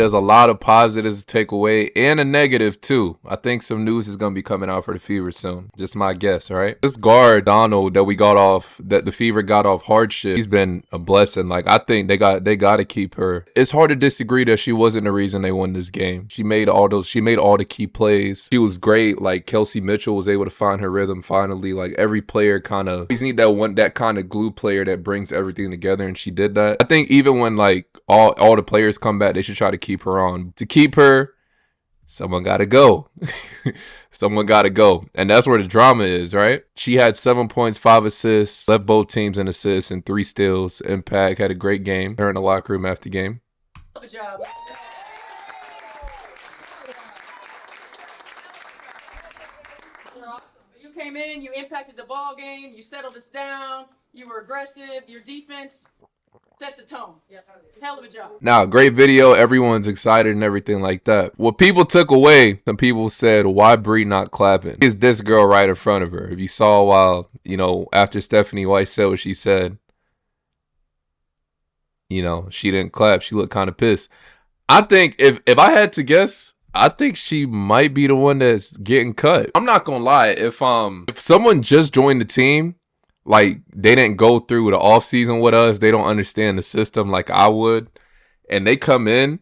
There's a lot of positives to take away and a negative too. I think some news is going to be coming out for the Fever soon. Just my guess, right? This guard, Donald, that the Fever got off hardship, he's been a blessing. Like, I think they got to keep her. It's hard to disagree that she wasn't the reason they won this game. She made all the key plays. She was great. Like, Kelsey Mitchell was able to find her rhythm finally. Like, every player kind of, always need that kind of glue player that brings everything together, and she did that. I think even when like all the players come back, they should try to keep her on. To keep her, someone got to go. Someone got to go. And that's where the drama is, right? She had 7 points, 5 assists, led both teams in assists and 3 steals. Impact had a great game. Her in the locker room after game. Good job. You came in, you impacted the ball game, you settled us down, you were aggressive, your defense set the tone. Hell of a job. Now, great video. Everyone's excited and everything like that. What people took away, some people said, why Bree not clapping? Is this girl right in front of her? If you saw while, after Stephanie White said what she said, she didn't clap. She looked kind of pissed. I think if I had to guess, I think she might be the one that's getting cut. I'm not gonna lie. If someone just joined the team, like they didn't go through the off season with us, they don't understand the system like I would, and they come in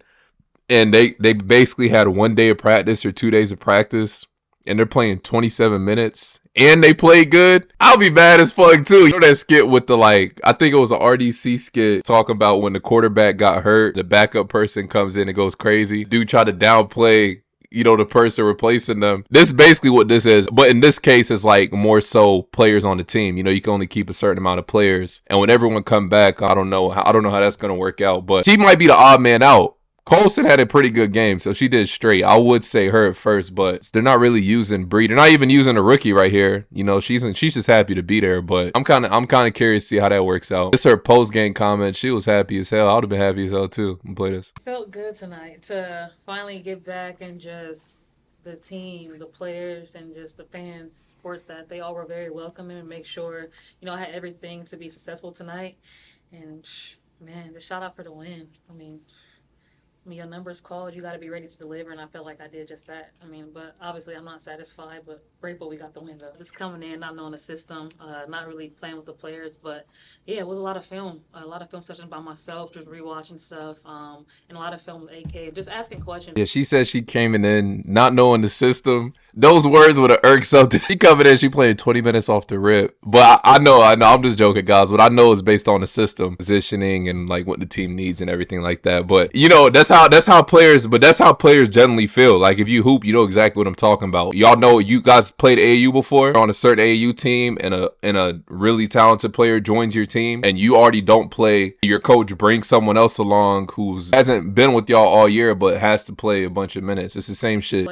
and they basically had 1 day of practice or 2 days of practice, and they're playing 27 minutes and they play good, I'll be mad as fuck too. You know that skit with the I think it was an RDC skit talking about when the quarterback got hurt, the backup person comes in and goes crazy. Dude try to downplay, the person replacing them. This is basically what this is. But in this case, it's like more so players on the team. You can only keep a certain amount of players. And when everyone come back, I don't know how that's going to work out. But she might be the odd man out. Colson had a pretty good game, so she did straight. I would say her at first, but they're not really using Bree. They're not even using a rookie right here. She's just happy to be there. But I'm kind of curious to see how that works out. It's her post game comment. She was happy as hell. I would have been happy as hell too. And play this. Felt good tonight to finally get back and just the team, the players, and just the fans, sports that they all were very welcoming and make sure I had everything to be successful tonight. And man, the shout out for the win. Your numbers called, you got to be ready to deliver, and I felt like I did just that. But obviously I'm not satisfied, but grateful we got the win though. Just coming in, not knowing the system, not really playing with the players, but yeah, it was a lot of film sessions by myself, just rewatching stuff, and a lot of film with AK, just asking questions. Yeah, she said she came in not knowing the system. Those words would have irked something. She coming in, she playing 20 minutes off the rip. But I know, I'm just joking, guys, but I know it's based on the system, positioning, and like what the team needs and everything like that. But that's how players generally feel. Like if you hoop, you know exactly what I'm talking about. Y'all know, you guys played AAU before, on a certain AAU team, and a really talented player joins your team, and you already don't play. Your coach brings someone else along who hasn't been with y'all all year, but has to play a bunch of minutes. It's the same shit.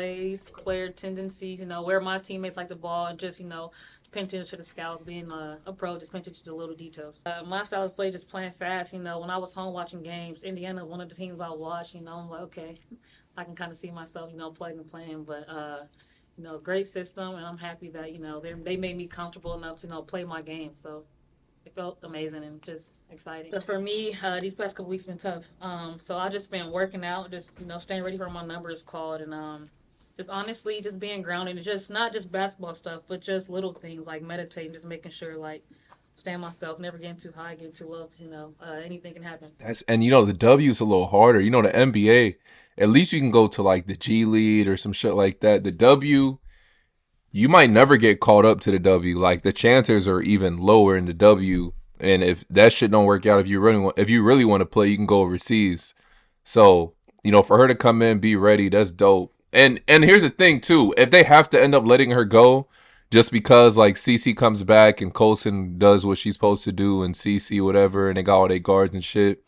Player tendencies, where my teammates like the ball, and just, paying attention to the scouts, being a pro, just paying attention to the little details. My style of play, just playing fast. When I was home watching games, Indiana was one of the teams I watched. I'm like, okay, I can kind of see myself, playing. But great system, and I'm happy that they made me comfortable enough to play my game. So it felt amazing and just exciting. But for me, these past couple weeks been tough. So I just been working out, just staying ready for my numbers called, and just honestly, just being grounded, and just not just basketball stuff, but just little things like meditating, just making sure staying myself, never getting too high, getting too low. Anything can happen. The W's a little harder. The NBA, at least you can go to like the G League or some shit like that. The W, you might never get caught up to the W. Like the chances are even lower in the W. And if that shit don't work out, if you really want to play, you can go overseas. So for her to come in, be ready, that's dope. And here's the thing too, if they have to end up letting her go just because like CC comes back and Colson does what she's supposed to do and CC whatever, and they got all their guards and shit,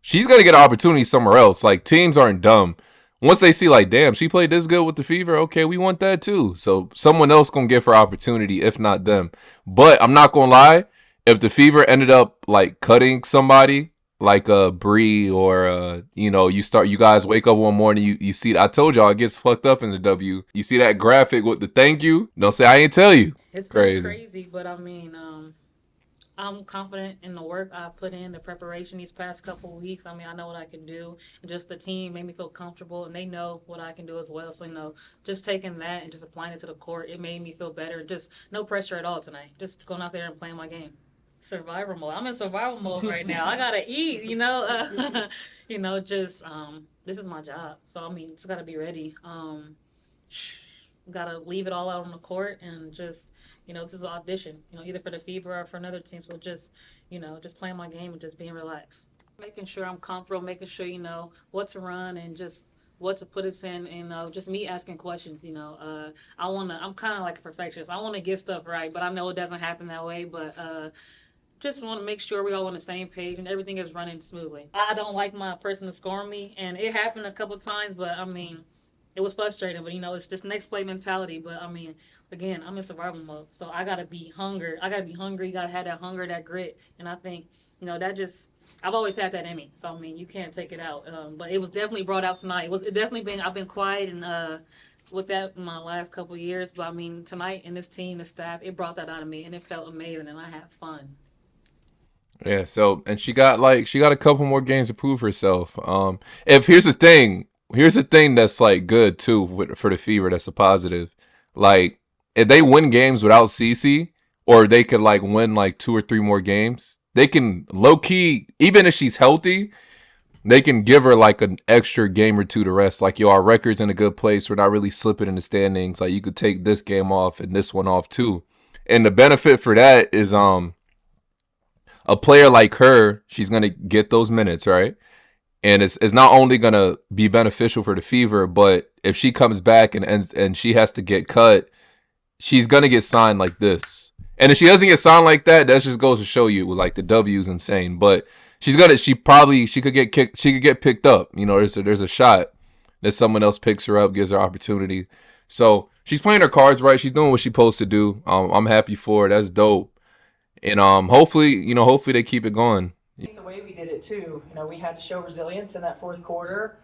she's gonna get an opportunity somewhere else. Like teams aren't dumb. Once they see like, damn, she played this good with the Fever, okay, we want that too. So someone else gonna give her opportunity, if not them. But I'm not gonna lie, if the Fever ended up like cutting somebody like a Bree or you guys wake up one morning, you see, I told y'all it gets fucked up in the W. You see that graphic with the thank you, don't say I ain't tell you. It's crazy, but I'm confident in the work I put in, the preparation these past couple of weeks. I mean, I know what I can do. And just the team made me feel comfortable, and they know what I can do as well. So, just taking that and just applying it to the court, it made me feel better. Just no pressure at all tonight. Just going out there and playing my game. Survival mode. I'm in survival mode right now. I gotta eat, just this is my job. So I mean, just gotta be ready. Gotta leave it all out on the court and just this is an audition, either for the Fever or for another team. So just playing my game and just being relaxed. Making sure I'm comfortable, making sure, what to run and just what to put us in, and just me asking questions, I'm kind of like a perfectionist. I want to get stuff right, but I know it doesn't happen that way. But just want to make sure we all on the same page and everything is running smoothly. I don't like my person to score me, and it happened a couple times, but I mean, it was frustrating. But it's just next play mentality. But I mean, again, I'm in survival mode, so I gotta be hungry. I gotta be hungry. You gotta have that hunger, that grit, and I think that just. I've always had that in me, so I mean, you can't take it out. But it was definitely brought out tonight. It definitely been. I've been quiet and with that in my last couple of years, but I mean, tonight and this team, the staff, it brought that out of me, and it felt amazing, and I had fun. Yeah. So, and she got a couple more games to prove herself. If here's the thing that's like good too for the Fever. That's a positive. Like if they win games without Cece, or they could like win like 2 or 3 more games, they can low key, even if she's healthy, they can give her like an extra game or two to rest. Like, yo, our record's in a good place. We're not really slipping in the standings. Like, you could take this game off and this one off too. And the benefit for that is a player like her, she's gonna get those minutes, right? And it's not only gonna be beneficial for the Fever, but if she comes back and she has to get cut, she's gonna get signed like this. And if she doesn't get signed like that, that just goes to show you like the W's insane. But she could get kicked, she could get picked up. There's a shot that someone else picks her up, gives her opportunity. So she's playing her cards right. She's doing what she's supposed to do. I'm happy for her. That's dope. And hopefully they keep it going. I think the way we did it too, we had to show resilience in that fourth quarter.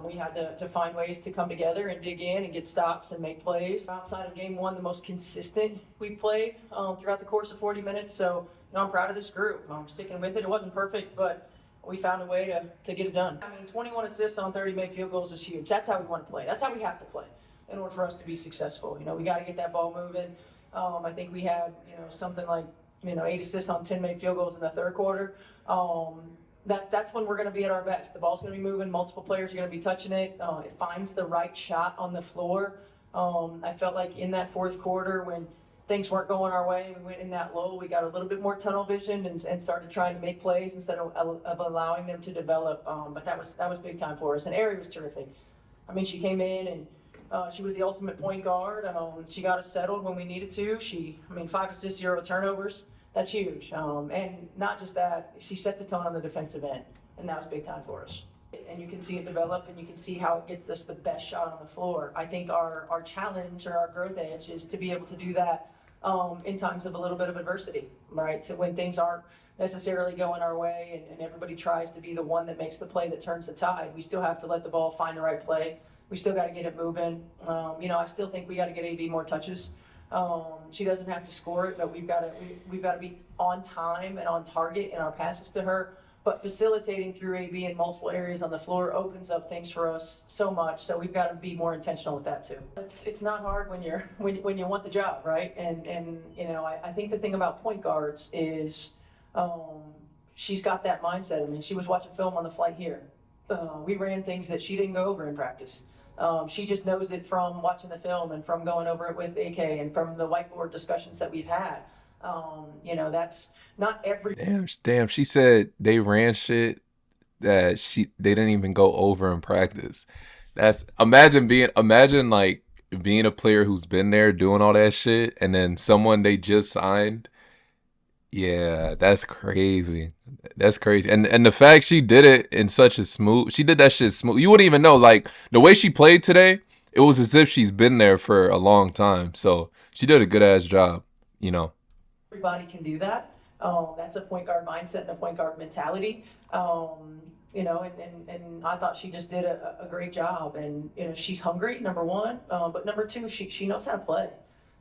We had to find ways to come together and dig in and get stops and make plays. Outside of game one, the most consistent we played throughout the course of 40 minutes. So, I'm proud of this group. I'm sticking with it. It wasn't perfect, but we found a way to get it done. I mean, 21 assists on 30 made field goals is huge. That's how we want to play. That's how we have to play in order for us to be successful. We got to get that ball moving. I think we had, something like, 8 assists on 10 made field goals in the third quarter. That's when we're going to be at our best. The ball's going to be moving. Multiple players are going to be touching it. It finds the right shot on the floor. I felt like in that fourth quarter when things weren't going our way, we went in that lull, we got a little bit more tunnel vision and started trying to make plays instead of allowing them to develop. But that was big time for us. And Ari was terrific. I mean, she came in and she was the ultimate point guard. She got us settled when we needed to. 5 assists, 0 turnovers. That's huge. And not just that, she set the tone on the defensive end, and that was big time for us. And you can see it develop, and you can see how it gets us the best shot on the floor. I think our challenge or our growth edge is to be able to do that in times of a little bit of adversity, right? So when things aren't necessarily going our way and everybody tries to be the one that makes the play that turns the tide, we still have to let the ball find the right play. We still got to get it moving. I still think we got to get AB more touches. She doesn't have to score it, but we've got to be on time and on target in our passes to her. But facilitating through AB in multiple areas on the floor opens up things for us so much. So we've got to be more intentional with that too. It's not hard when you want the job, right? And I think the thing about point guards is she's got that mindset. I mean, she was watching film on the flight here. We ran things that she didn't go over in practice. She just knows it from watching the film and from going over it with AK and from the whiteboard discussions that we've had. That's not every. Damn. She said they ran shit that they didn't even go over in practice. That's imagine like being a player who's been there doing all that shit, and then someone they just signed. Yeah, that's crazy. That's crazy. And the fact she did it in such a she did that shit smooth. You wouldn't even know. Like, the way she played today, it was as if she's been there for a long time. So she did a good ass job, Everybody can do that. That's a point guard mindset and a point guard mentality. And I thought she just did a great job. And, she's hungry, number one. But number two, she knows how to play.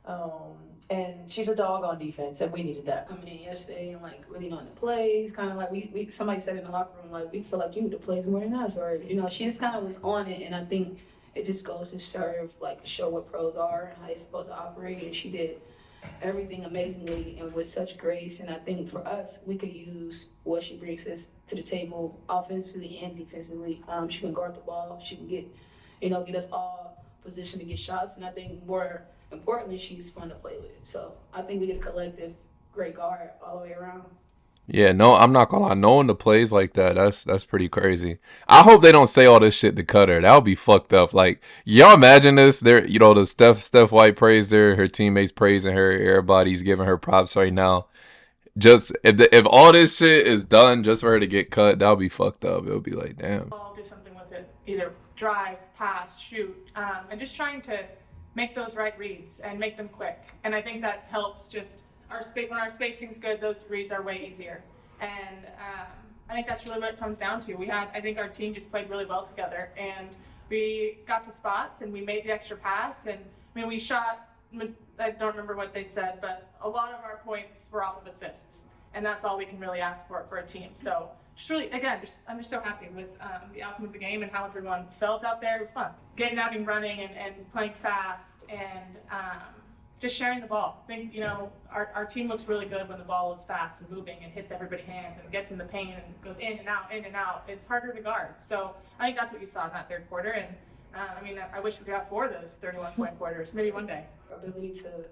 And she's a dog on defense, and we needed that. Coming in yesterday and like really knowing the plays, kind of like we somebody said in the locker room, like we feel like you knew the plays more than us, or she just kind of was on it, and I think it just goes to serve, like, to show what pros are and how they're supposed to operate, and she did everything amazingly and with such grace. And I think for us, we could use what she brings us to the table offensively and defensively. She can guard the ball, she can get us all positioned to get shots, and I think more importantly, she's fun to play with. So I think we get a collective great guard all the way around. Yeah, no, I'm not gonna lie. Knowing the plays like that, that's pretty crazy. I hope they don't say all this shit to cut her. That would be fucked up. Like, y'all imagine this? They're, the Steph White praised her teammates praising her, everybody's giving her props right now. Just if all this shit is done just for her to get cut, that would be fucked up. It would be like, damn. I'll do something with it, either drive, pass, shoot, and just trying to make those right reads and make them quick. And I think that helps just when our spacing's good, those reads are way easier. And I think that's really what it comes down to. I think our team just played really well together, and we got to spots and we made the extra pass. And I mean, we shot, I don't remember what they said, but a lot of our points were off of assists, and that's all we can really ask for a team. So just really, again, I'm just so happy with the outcome of the game and how everyone felt out there. It was fun. Getting out and running and playing fast and just sharing the ball. I think, our team looks really good when the ball is fast and moving and hits everybody's hands and gets in the paint and goes in and out, in and out. It's harder to guard. So I think that's what you saw in that third quarter. And I wish we could have 4 of those 31-point quarters, maybe one day. Ability to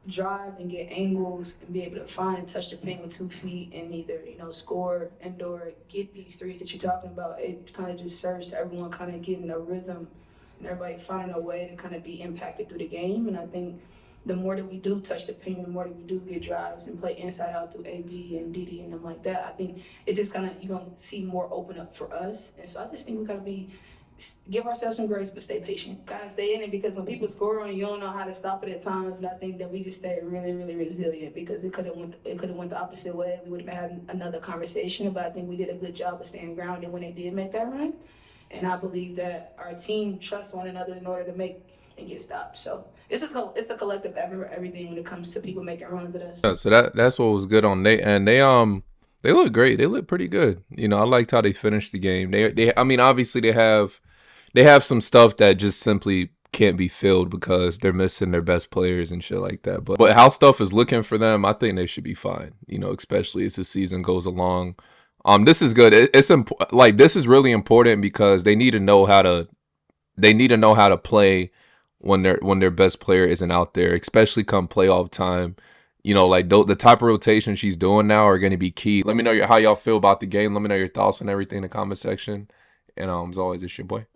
drive and get angles and be able to find and touch the paint with 2 feet and either, score and/or get these threes that you're talking about. It kind of just serves to everyone kind of getting a rhythm and everybody finding a way to kind of be impacted through the game. And I think the more that we do touch the paint, the more that we do get drives and play inside out through AB and DD and them like that, I think it just kind of, you're going to see more open up for us. And so I just think we got to give ourselves some grace, but stay patient. Gotta stay in it, because when people score on you, you don't know how to stop it at times. And I think that we just stayed really, really resilient, because it could have went the opposite way. We would have had another conversation, but I think we did a good job of staying grounded when they did make that run. And I believe that our team trusts one another in order to make and get stopped. So it's a collective effort, everything when it comes to people making runs at us. Yeah, so that's what was good on they look great. They look pretty good. I liked how they finished the game. I mean, obviously they have some stuff that just simply can't be filled because they're missing their best players and shit like that. But how stuff is looking for them, I think they should be fine. Especially as the season goes along. This is good. This is really important because they need to know how to play when their best player isn't out there, especially come playoff time. The type of rotation she's doing now are going to be key. Let me know how y'all feel about the game. Let me know your thoughts on everything in the comment section. And as always, it's your boy.